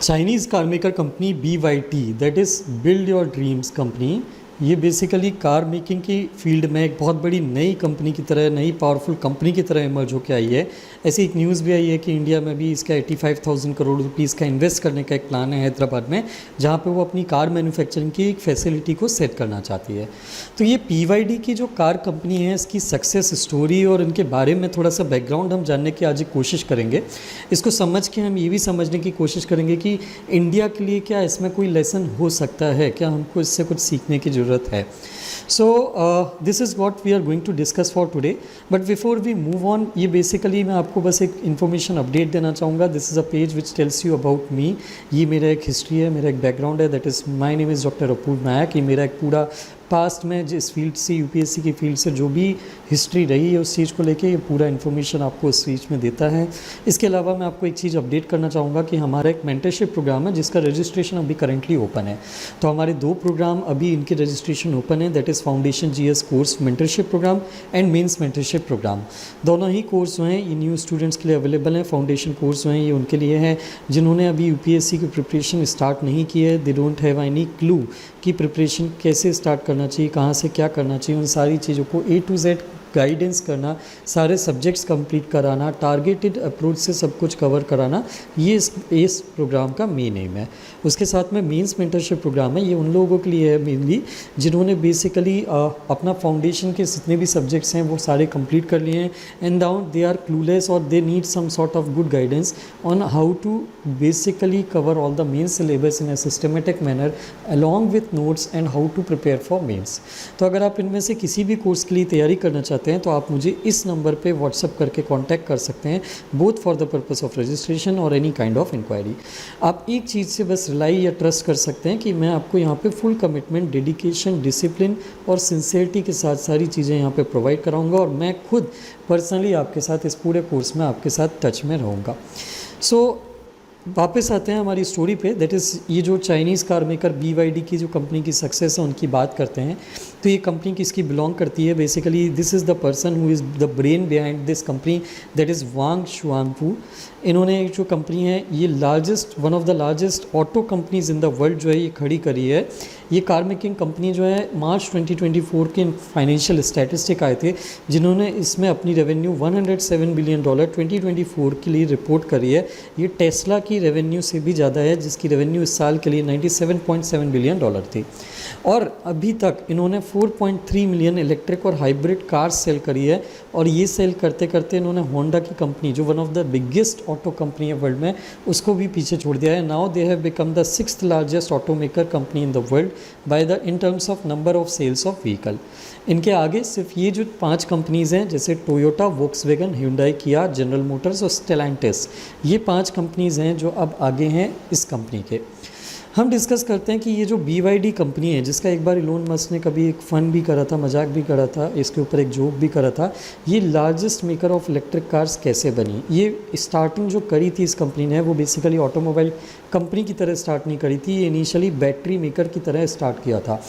Chinese car maker company BYD that is build your dreams company, ये basically car making की field में एक बहुत बड़ी नई कंपनी की तरह, नई पावरफुल कंपनी की तरह इमर्ज होकर आई है। ऐसी एक न्यूज़ भी आई है कि इंडिया में भी इसका 85,000 करोड़ रुपीज़ का इन्वेस्ट करने का एक प्लान है हैदराबाद में, जहाँ पे वो अपनी कार मैन्युफैक्चरिंग की एक फैसिलिटी को सेट करना चाहती है। तो ये BYD की जो कार कंपनी है, इसकी सक्सेस स्टोरी और इनके बारे में थोड़ा सा बैकग्राउंड हम जानने की आज एक कोशिश करेंगे। इसको समझ के हम ये भी समझने की कोशिश करेंगे कि इंडिया के लिए क्या इसमें कोई लेसन हो सकता है, क्या हमको इससे कुछ सीखने की ज़रूरत है। So this is what we are going to discuss for today. But before we move on, ये बेसिकली मैं आपको बस एक इन्फॉर्मेशन अपडेट देना चाहूँगा। This is a page which tells you about me. ये मेरा एक हिस्ट्री है, मेरा एक बैकग्राउंड है, that is my name is doctor Apoorva Nayak. ये मेरा एक पूरा पास्ट में जिस फील्ड से, UPSC की फील्ड से जो भी हिस्ट्री रही है उस चीज़ को लेके ये पूरा इन्फॉर्मेशन आपको इस चीज़ में देता है। इसके अलावा मैं आपको एक चीज़ अपडेट करना चाहूँगा कि हमारा एक मेंटरशिप प्रोग्राम है जिसका रजिस्ट्रेशन अभी करंटली ओपन है। तो हमारे 2 प्रोग्राम अभी इनके रजिस्ट्रेशन ओपन है, that is foundation GS course mentorship programme and mains mentorship programme. दोनों ही कोर्स जो हैं ये न्यू स्टूडेंट्स के लिए अवेलेबल हैं। फाउंडेशन कोर्स जो हैं ये उनके लिए है जिन्होंने अभी UPSC की प्रिपरेशन स्टार्ट नहीं की है, they don't have any clue कि प्रिपरेशन कैसे स्टार्ट करना चाहिए, कहाँ से क्या करना चाहिए। उन सारी चीज़ों को A to Z गाइडेंस करना, सारे सब्जेक्ट्स कंप्लीट कराना, टारगेटेड अप्रोच से सब कुछ कवर कराना, ये इस प्रोग्राम का मेन एम है। उसके साथ में मेंस मेंटरशिप प्रोग्राम है, ये उन लोगों के लिए है मेनली जिन्होंने बेसिकली अपना फाउंडेशन के जितने भी सब्जेक्ट्स हैं वो सारे कंप्लीट कर लिए हैं and now they are clueless और they need some sort of good guidance on how to basically cover all the main syllabus in a systematic manner along with notes and how to prepare for mains. तो अगर आप इनमें से किसी भी course के लिए तैयारी करना चाहते हैं तो आप मुझे इस नंबर पे व्हाट्सअप करके कांटेक्ट कर सकते हैं, both for the purpose of registration और एनी काइंड ऑफ इंक्वायरी। आप एक चीज़ से बस रिलाई या ट्रस्ट कर सकते हैं कि मैं आपको यहाँ पे फुल कमिटमेंट, डेडिकेशन, डिसिप्लिन और सिंसियरिटी के साथ सारी चीज़ें यहाँ पे प्रोवाइड कराऊंगा और मैं खुद पर्सनली आपके साथ इस पूरे कोर्स में आपके साथ टच में रहूँगा। सो वापस आते हैं हमारी स्टोरी पे, दैट इज़ ये जो चाइनीज़ कार मेकर BYD की जो कंपनी की सक्सेस है उनकी बात करते हैं। तो ये कंपनी किसकी बिलोंग करती है? Basically this is the person who is the brain behind this company, that is Wang Shuangfu. इन्होंने जो कंपनी है ये one of the largest auto companies in the world जो है ये खड़ी करी है। ये कार मेकिंग कंपनी जो है मार्च 2024 के फाइनेंशियल स्टैटिस्टिक आए थे जिन्होंने इसमें अपनी रेवेन्यू $107 बिलियन 2024 के लिए रिपोर्ट करी है। ये टेस्ला की रेवेन्यू से भी ज़्यादा है जिसकी रेवेन्यू इस साल के लिए $97.7 बिलियन थी। और अभी तक इन्होंने 4.3 मिलियन इलेक्ट्रिक और हाइब्रिड कार्स सेल करी है और ये सेल करते करते इन्होंने होंडा की कंपनी जो one of the biggest auto company है वर्ल्ड में उसको भी पीछे छोड़ दिया है। Now they have become the 6th largest auto maker company in the world by the in terms of number of sales of vehicle. इनके आगे सिर्फ ये जो 5 कंपनीज़ हैं जैसे Toyota, Volkswagen, Hyundai, Kia, General Motors और स्टेलांटिस, ये 5 companies हैं जो अब आगे हैं इस कंपनी के। हम डिस्कस करते हैं कि ये जो BYD कंपनी है जिसका एक बार इलोन मस्क ने कभी एक फ़न भी करा था, मजाक भी करा था, इसके ऊपर एक जोक भी करा था, ये largest maker of electric cars कैसे बनी। ये स्टार्टिंग जो करी थी इस कंपनी ने वो बेसिकली ऑटोमोबाइल कंपनी की तरह स्टार्ट नहीं करी थी, ये इनिशियली बैटरी मेकर की तरह स्टार्ट किया था।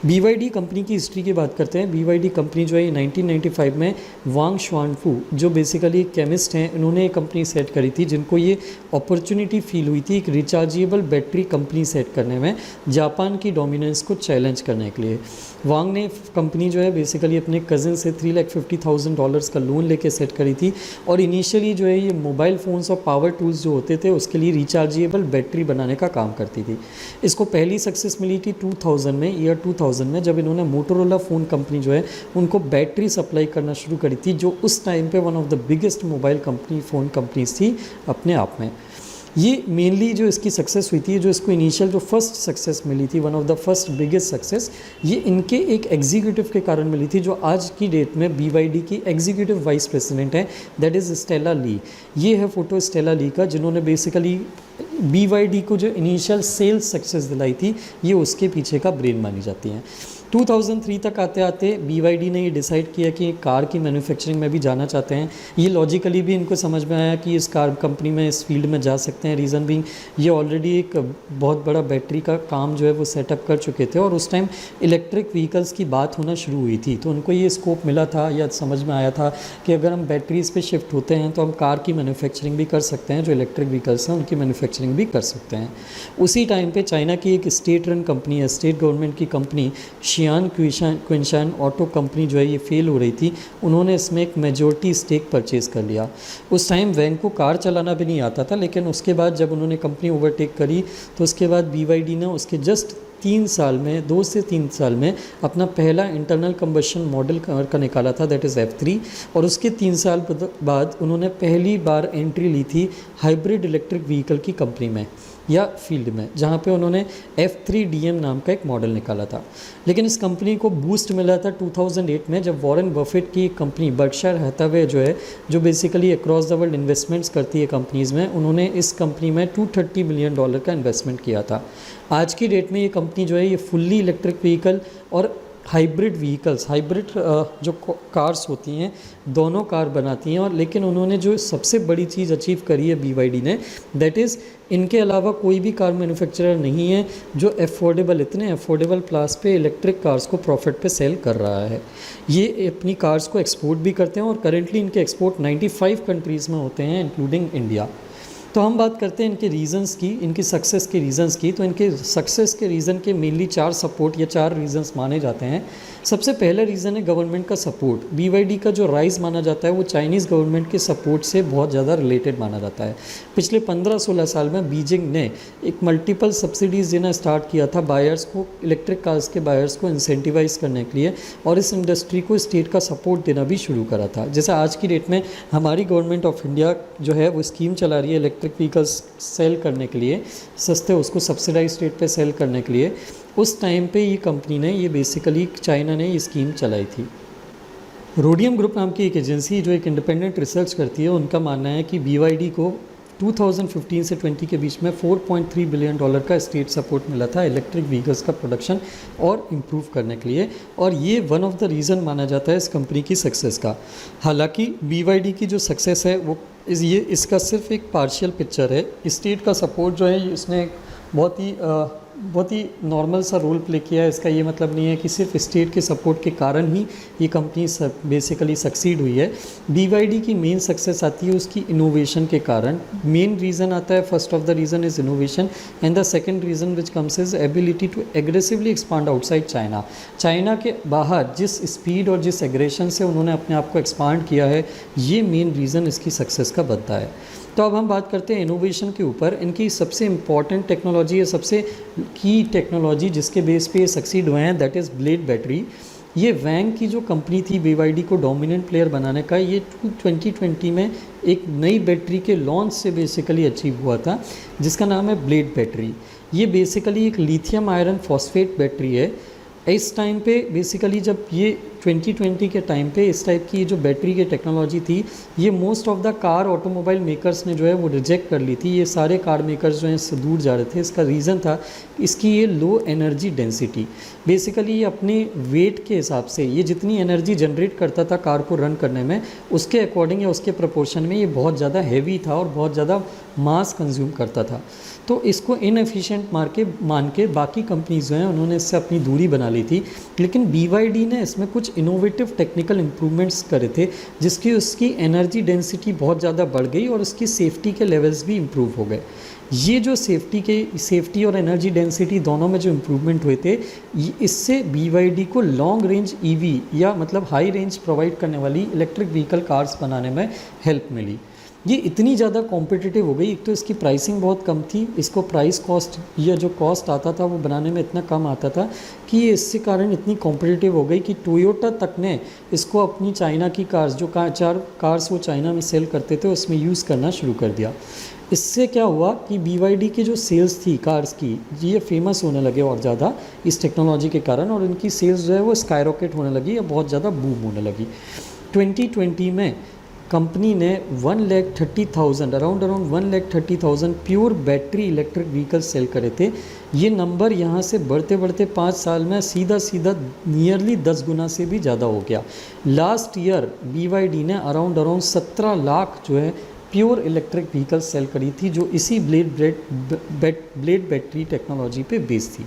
BYD कंपनी की हिस्ट्री की बात करते हैं। BYD कंपनी जो है 1995 में वांग शुआनफू जो बेसिकली केमिस्ट हैं इन्होंने एक कंपनी सेट करी थी जिनको ये अपॉर्चुनिटी फील हुई थी एक रिचार्जेबल बैटरी कंपनी सेट करने में, जापान की डोमिनेंस को चैलेंज करने के लिए। वांग ने कंपनी जो है बेसिकली अपने कज़न से $350,000 का लोन लेके सेट करी थी और इनिशियली जो है ये मोबाइल फ़ोन्स और पावर टूल्स जो होते थे उसके लिए रिचार्जेबल बैटरी बनाने का काम करती थी। इसको पहली सक्सेस मिली थी 2000 में, ईयर 2000 में, जब इन्होंने मोटोरोला फ़ोन कंपनी जो है उनको बैटरी सप्लाई करना शुरू करी थी जो उस टाइम पे one of the biggest mobile company phone companies थी अपने आप में। ये मेनली जो इसकी सक्सेस हुई थी, जो इसको इनिशियल जो फर्स्ट सक्सेस मिली थी, one of the first biggest success, ये इनके एक एग्जीक्यूटिव के कारण मिली थी जो आज की डेट में BYD की एग्जीक्यूटिव वाइस प्रेसिडेंट है, दैट इज़ स्टेला ली। ये है फ़ोटो स्टेला ली का जिन्होंने बेसिकली BYD को जो इनिशियल सेल्स सक्सेस दिलाई थी ये उसके पीछे का ब्रेन मानी जाती हैं। 2003 तक आते आते BYD ने ये डिसाइड किया कि कार की मैन्युफैक्चरिंग में भी जाना चाहते हैं। ये लॉजिकली भी इनको समझ में आया कि इस कार कंपनी में, इस फील्ड में जा सकते हैं। रीज़न बीइंग ये ऑलरेडी एक बहुत बड़ा बैटरी का काम जो है वो सेटअप कर चुके थे और उस टाइम इलेक्ट्रिक व्हीकल्स की बात होना शुरू हुई थी। तो उनको ये स्कोप मिला था या समझ में आया था कि अगर हम बैटरीज़ पे शिफ्ट होते हैं तो हम कार की मैन्युफैक्चरिंग भी कर सकते हैं, जो इलेक्ट्रिक व्हीकल्स हैं उनकी मैन्युफैक्चरिंग भी कर सकते हैं। उसी टाइम पे चाइना की एक स्टेट रन कंपनी है, स्टेट गवर्नमेंट की कंपनी शियान क्विंशान ऑटो कंपनी जो है ये फेल हो रही थी। उन्होंने इसमें एक मेजॉरिटी स्टेक परचेज़ कर लिया। उस टाइम वैंग को कार चलाना भी नहीं आता था, लेकिन उसके बाद जब उन्होंने कंपनी ओवरटेक करी तो उसके बाद BYD ने उसके जस्ट 3 साल में, 2 से 3 साल में अपना पहला इंटरनल कंबशन मॉडल का निकाला था, दैट इज़ F3। और उसके 3 साल बाद उन्होंने पहली बार एंट्री ली थी हाइब्रिड इलेक्ट्रिक व्हीकल की कंपनी में या फील्ड में, जहाँ पे उन्होंने F3DM नाम का एक मॉडल निकाला था। लेकिन इस कंपनी को बूस्ट मिला था 2008 में, जब वॉरेन बफेट की कंपनी बर्कशायर हैथावे जो है, जो basically across the world investments करती है कंपनीज़ में, उन्होंने इस कंपनी में $230 मिलियन का इन्वेस्टमेंट किया था। आज की डेट में ये कंपनी जो है ये फुल्ली इलेक्ट्रिक व्हीकल और हाइब्रिड व्हीकल्स, हाइब्रिड जो कार्स होती हैं, दोनों कार बनाती हैं। और लेकिन उन्होंने जो सबसे बड़ी चीज़ अचीव करी है BYD ने, दैट इज़ इनके अलावा कोई भी कार मैन्युफैक्चरर नहीं है जो इतने अफोर्डेबल क्लास पे इलेक्ट्रिक कार्स को प्रॉफिट पे सेल कर रहा है। ये अपनी कार्स को एक्सपोर्ट भी करते हैं और करेंटली इनके एक्सपोर्ट 95 कंट्रीज़ में होते हैं, इंक्लूडिंग इंडिया। तो हम बात करते हैं इनके रीज़न्स की, इनकी सक्सेस के रीज़न्स की। तो इनके सक्सेस के रीज़न के मेनली 4 सपोर्ट या 4 रीज़न्स माने जाते हैं। सबसे पहला रीज़न है गवर्नमेंट का सपोर्ट। BYD का जो राइज़ माना जाता है वो चाइनीज़ गवर्नमेंट के सपोर्ट से बहुत ज़्यादा रिलेटेड माना जाता है। पिछले 15-16 साल में बीजिंग ने एक मल्टीपल सब्सिडीज़ देना स्टार्ट किया था बायर्स को, इलेक्ट्रिक कार्स के बायर्स को इंसेंटिवाइज़ करने के लिए, और इस इंडस्ट्री को स्टेट का सपोर्ट देना भी शुरू करा था। जैसे आज की डेट में हमारी गवर्नमेंट ऑफ इंडिया जो है वो स्कीम चला रही है इलेक्ट्रिक व्हीकल्स सेल करने के लिए, सस्ते, उसको सब्सिडाइज रेट पे सेल करने के लिए। उस टाइम पे ये कंपनी ने, ये बेसिकली चाइना ने ये स्कीम चलाई थी। रोडियम ग्रुप नाम की एक एजेंसी जो एक इंडिपेंडेंट रिसर्च करती है, उनका मानना है कि BYD को 2015 से 20 के बीच में $4.3 बिलियन का स्टेट सपोर्ट मिला था इलेक्ट्रिक व्हीकल्स का प्रोडक्शन और इम्प्रूव करने के लिए। और ये वन ऑफ द रीज़न माना जाता है इस कंपनी की सक्सेस का। हालांकि BYD की जो सक्सेस है वो इसका सिर्फ एक पार्शियल पिक्चर है। स्टेट का सपोर्ट जो है इसने बहुत ही नॉर्मल सा रोल प्ले किया है। इसका ये मतलब नहीं है कि सिर्फ स्टेट के सपोर्ट के कारण ही ये कंपनी बेसिकली सक्सीड हुई है। BYD की मेन सक्सेस आती है उसकी इनोवेशन के कारण। मेन रीज़न आता है, first of the reason is innovation and the second reason which comes is ability to aggressively expand outside China. China के बाहर जिस स्पीड और जिस एग्रेशन से उन्होंने अपने आप को एक्सपांड किया है, ये मेन रीज़न इसकी सक्सेस का बनता है। तो अब हम बात करते हैं इनोवेशन के ऊपर। इनकी सबसे इम्पॉर्टेंट टेक्नोलॉजी है, सबसे की टेक्नोलॉजी जिसके बेस पे ये सक्सीड हुए हैं, दैट इज़ ब्लेड बैटरी। ये वैंग की जो कंपनी थी BYD को डोमिनेंट प्लेयर बनाने का, ये 2020 में एक नई बैटरी के लॉन्च से बेसिकली अचीव हुआ था जिसका नाम है ब्लेड बैटरी। ये बेसिकली एक लिथियम आयरन फॉस्फेट बैटरी है। इस टाइम पे बेसिकली जब ये 2020 के टाइम पे इस टाइप की जो बैटरी की टेक्नोलॉजी थी, ये most of the car automobile makers ने जो है वो रिजेक्ट कर ली थी। ये सारे कार मेकर्स जो हैं इससे दूर जा रहे थे। इसका रीज़न था इसकी ये लो एनर्जी डेंसिटी। बेसिकली ये अपने वेट के हिसाब से, ये जितनी एनर्जी जनरेट करता था कार को रन करने में, उसके अकॉर्डिंग या उसके प्रोपोर्शन में ये बहुत ज़्यादा हैवी था और बहुत ज़्यादा मास कंज्यूम करता था। तो इसको इनएफिशिएंट मान के बाकी कंपनीज जो हैं उन्होंने इससे अपनी दूरी बना ली थी। लेकिन BYD ने इसमें कुछ इनोवेटिव टेक्निकल इम्प्रूवमेंट्स करे थे जिसकी उसकी एनर्जी डेंसिटी बहुत ज़्यादा बढ़ गई और उसकी सेफ्टी के लेवल्स भी इम्प्रूव हो गए। ये जो सेफ्टी और एनर्जी डेंसिटी दोनों में जो इम्प्रूवमेंट हुए थे, इससे BYD को लॉन्ग रेंज EV या मतलब हाई रेंज प्रोवाइड करने वाली इलेक्ट्रिक व्हीकल कार्स बनाने में हेल्प मिली। ये इतनी ज़्यादा कॉम्पिटिटिव हो गई। एक तो इसकी प्राइसिंग बहुत कम थी, इसको प्राइस कॉस्ट या जो कॉस्ट आता था वो बनाने में इतना कम आता था कि ये इससे कारण इतनी कॉम्पिटिटिव हो गई कि टोयोटा तक ने इसको अपनी चाइना की कार्स, जो 4 कार्स वो चाइना में सेल करते थे, उसमें यूज़ करना शुरू कर दिया। इससे क्या हुआ कि BYD की जो सेल्स थी कार्स की, ये फेमस होने लगे और ज़्यादा इस टेक्नोलॉजी के कारण, और इनकी सेल्स जो है वो स्काई रॉकेट होने लगी या बहुत ज़्यादा बूम होने लगी। 2020 में कंपनी ने 1,30,000 around 1,30,000 pure battery electric vehicle sale करे थे। ये नंबर यहाँ से बढ़ते बढ़ते 5 साल में सीधा सीधा नियरली 10 गुना से भी ज़्यादा हो गया। लास्ट ईयर BYD ने अराउंड 17 लाख जो है प्योर इलेक्ट्रिक व्हीकल सेल करी थी, जो इसी ब्लेड बैटरी टेक्नोलॉजी पे बेस्ड थी।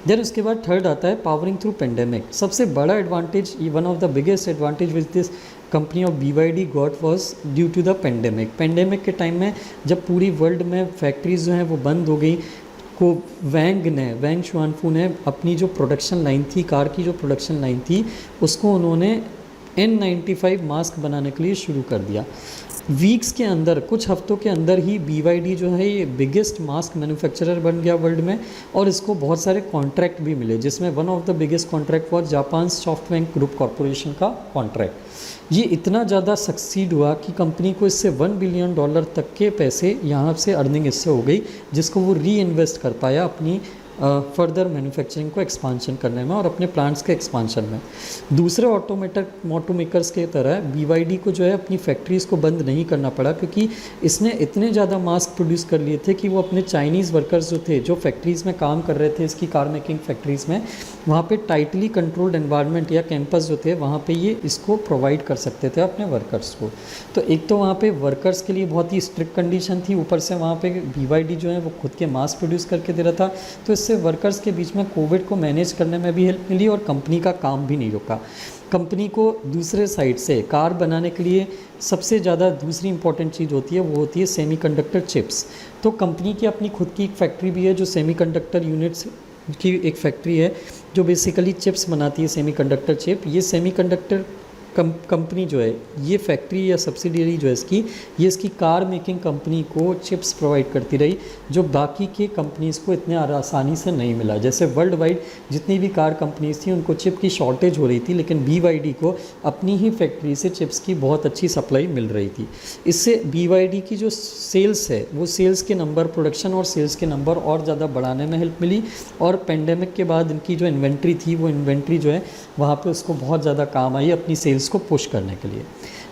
देन उसके बाद थर्ड आता है पावरिंग थ्रू पेंडेमिक। सबसे बड़ा advantage, one of the biggest advantage which this company of BYD got was due to the pandemic. Pandemic के टाइम में जब पूरी वर्ल्ड में फैक्ट्रीज जो हैं वो बंद हो गई, को वैंग शुआनफू ने अपनी जो प्रोडक्शन लाइन थी, कार की जो प्रोडक्शन लाइन थी, उसको उन्होंने N95 मास्क बनाने के लिए शुरू कर दिया। वीक्स के अंदर, कुछ हफ्तों के अंदर ही BYD जो है ये बिगेस्ट मास्क मैन्युफैक्चरर बन गया वर्ल्ड में, और इसको बहुत सारे कॉन्ट्रैक्ट भी मिले, जिसमें one of the biggest contract was Japan software group corporation का कॉन्ट्रैक्ट। ये इतना ज़्यादा सक्सीड हुआ कि कंपनी को इससे $1 बिलियन तक के पैसे यहाँ से अर्निंग इससे हो गई, जिसको वो री इन्वेस्ट कर पाया अपनी फर्दर मैन्युफैक्चरिंग को एक्सपांशन करने में और अपने प्लांट्स के एक्सपांशन में। दूसरे ऑटोमेकर्स के तरह BYD को जो है अपनी फैक्ट्रीज़ को बंद नहीं करना पड़ा, क्योंकि इसने इतने ज़्यादा मास्क प्रोड्यूस कर लिए थे कि वो अपने चाइनीज़ वर्कर्स जो थे, जो फैक्ट्रीज़ में काम कर रहे थे इसकी कार मेकिंग फैक्ट्रीज़ में, वहाँ पे टाइटली कंट्रोल्ड एनवायरनमेंट या कैंपस जो थे वहाँ पे ये इसको प्रोवाइड कर सकते थे अपने वर्कर्स को। तो एक तो वहाँ पे वर्कर्स के लिए बहुत ही स्ट्रिक्ट कंडीशन थी, ऊपर से वहाँ पे BYD जो है वो खुद के मास्क प्रोड्यूस करके दे रहा था, तो इससे वर्कर्स के बीच में कोविड को मैनेज करने में भी हेल्प मिली और कंपनी का काम भी नहीं रुका। कंपनी को दूसरे साइड से कार बनाने के लिए सबसे ज़्यादा दूसरी इंपॉर्टेंट चीज़ होती है, वो होती है सेमीकंडक्टर चिप्स। तो कंपनी की अपनी खुद की एक फैक्ट्री भी है जो सेमीकंडक्टर यूनिट्स की एक फैक्ट्री है, जो बेसिकली चिप्स बनाती है, सेमीकंडक्टर चिप। ये सेमीकंडक्टर कंपनी जो है, ये फैक्ट्री या सब्सिडियरी जो है इसकी, ये इसकी कार मेकिंग कंपनी को चिप्स प्रोवाइड करती रही, जो बाकी के कंपनीज़ को इतने आसानी से नहीं मिला। जैसे वर्ल्ड वाइड जितनी भी कार कंपनीज़ थी उनको चिप की शॉर्टेज हो रही थी, लेकिन BYD को अपनी ही फैक्ट्री से चिप्स की बहुत अच्छी सप्लाई मिल रही थी। इससे BYD की जो सेल्स है वो सेल्स के नंबर, प्रोडक्शन और सेल्स के नंबर और ज़्यादा बढ़ाने में हेल्प मिली, और पेंडेमिक के बाद इनकी जो इन्वेंट्री थी वो इन्वेंट्री जो है वहाँ पे उसको बहुत ज़्यादा काम आई अपनी सेल्स को पुश करने के लिए।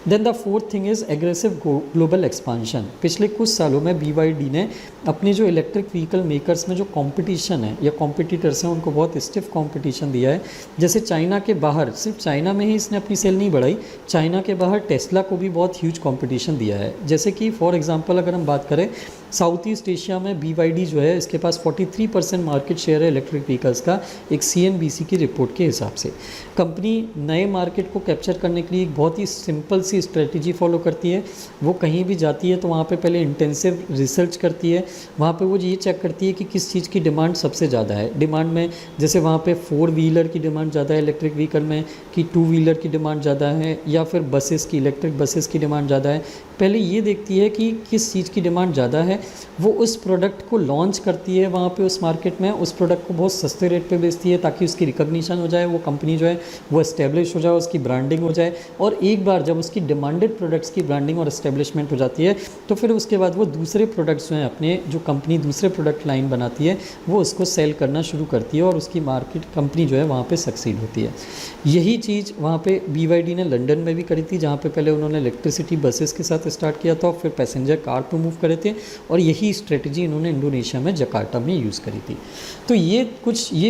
Then the fourth thing is aggressive global expansion. पिछले कुछ सालों में BYD ने अपनी जो इलेक्ट्रिक व्हीकल मेकर्स में जो कंपटीशन है या कॉम्पिटिटर्स हैं उनको बहुत स्टिफ कंपटीशन दिया है। जैसे चाइना के बाहर, सिर्फ चाइना में ही इसने अपनी सेल नहीं बढ़ाई, चाइना के बाहर टेस्ला को भी बहुत ह्यूज कंपटीशन दिया है। जैसे कि फॉर एग्जांपल अगर हम बात करें, साउथ ईस्ट एशिया में BYD जो है इसके पास 43% मार्केट शेयर है इलेक्ट्रिक व्हीकल्स का, एक CNBC की रिपोर्ट के हिसाब से। कंपनी नए मार्केट को कैप्चर करने के लिए एक बहुत ही सिंपल सी स्ट्रेटजी फॉलो करती है। वो कहीं भी जाती है तो वहाँ पे पहले इंटेंसिव रिसर्च करती है, वहाँ पे वो ये चेक करती है कि किस चीज़ की डिमांड सबसे ज़्यादा है। डिमांड में जैसे वहाँ पे 4 व्हीलर की डिमांड ज़्यादा है इलेक्ट्रिक व्हीकल में, कि 2 व्हीलर की डिमांड ज़्यादा है, या फिर बसेस की, इलेक्ट्रिक बसेस की डिमांड ज़्यादा है। पहले ये देखती है कि किस चीज़ की डिमांड ज़्यादा है, वो उस प्रोडक्ट को लॉन्च करती है वहाँ पे उस मार्केट में, उस प्रोडक्ट को बहुत सस्ते रेट पे बेचती है ताकि उसकी रिकॉग्निशन हो जाए, वो कंपनी जो है वो एस्टेब्लिश हो जाए, उसकी ब्रांडिंग हो जाए। और एक बार जब उसकी डिमांडेड प्रोडक्ट्स की ब्रांडिंग और एस्टेब्लिशमेंट हो जाती है तो फिर उसके बाद वो दूसरे प्रोडक्ट्स जो हैं, अपने जो कंपनी दूसरे प्रोडक्ट लाइन बनाती है वो उसको सेल करना शुरू करती है और उसकी मार्केट कंपनी जो है वहाँ पे सक्सीड होती है। यही चीज़ वहाँ पे BYD ने लंदन में भी करी थी, जहाँ पे पहले उन्होंने इलेक्ट्रिसिटी बसेस के साथ स्टार्ट किया था, फिर पैसेंजर कार पे मूव करे थे, और यही स्ट्रेटजी इन्होंने इंडोनेशिया में जकार्ता में यूज़ करी थी। तो ये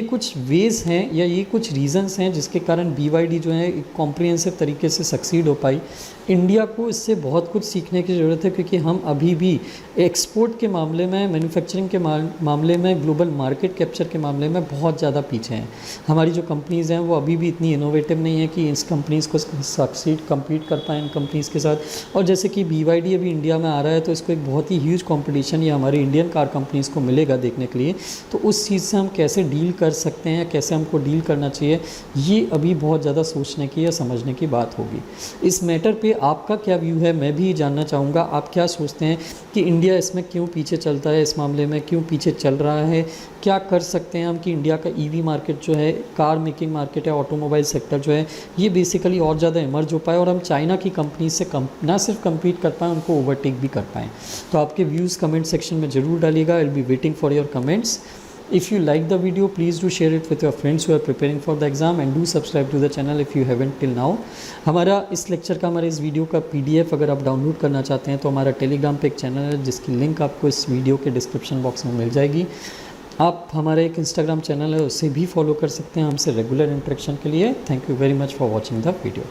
कुछ वेज़ हैं या ये कुछ रीज़न्स हैं जिसके कारण BYD जो है एक कॉम्प्रिहेंसिव तरीके से सक्सीड हो पाई। इंडिया को इससे बहुत कुछ सीखने की ज़रूरत है, क्योंकि हम अभी भी एक्सपोर्ट के मामले में, मैन्युफैक्चरिंग के मामले में, ग्लोबल मार्केट कैप्चर के मामले में बहुत ज़्यादा पीछे हैं। हमारी जो कंपनीज़ हैं वो अभी भी इतनी इनोवेटिव नहीं है कि इस कंपनीज़ को सक्सीड कम्पीट कर पाएँ इन कंपनीज़ के साथ। और जैसे कि BYD अभी इंडिया में आ रहा है तो इसको एक बहुत ही ह्यूज कंपटीशन ये हमारी इंडियन कार कंपनीज़ को मिलेगा देखने के लिए। तो उस चीज़ से हम कैसे डील कर सकते हैं, कैसे हमको डील करना चाहिए, ये अभी बहुत ज़्यादा सोचने की या समझने की बात होगी। इस मैटर पे आपका क्या व्यू है, मैं भी जानना चाहूँगा। आप क्या सोचते हैं कि इंडिया इसमें क्यों पीछे चलता है, इस मामले में क्यों पीछे चल रहा है, क्या कर सकते हैं हम कि इंडिया का EV मार्केट जो है, कार मेकिंग मार्केट है, ऑटोमोबाइल सेक्टर जो है, ये बेसिकली और ज़्यादा इमर्ज हो पाए और हम चाइना की कंपनी से ना सिर्फ कम्पीट कर पाएँ, उनको ओवरटेक भी कर पाएँ। तो आपके व्यूज़ कमेंट सेक्शन में ज़रूर डालिएगा। I will be waiting for your comments. If you like the video, please do share it with your friends who are preparing for the exam and do subscribe to the channel if you haven't till now. हमारा इस lecture का, हमारे इस video का PDF अगर आप download करना चाहते हैं तो हमारा टेलीग्राम पे एक चैनल है जिसकी लिंक आपको इस वीडियो के डिस्क्रिप्शन बॉक्स में मिल जाएगी। आप हमारा एक इंस्टाग्राम चैनल है उसे भी फॉलो कर सकते हैं हमसे रेगुलर इंटरेक्शन के लिए। Thank you very much for watching the video.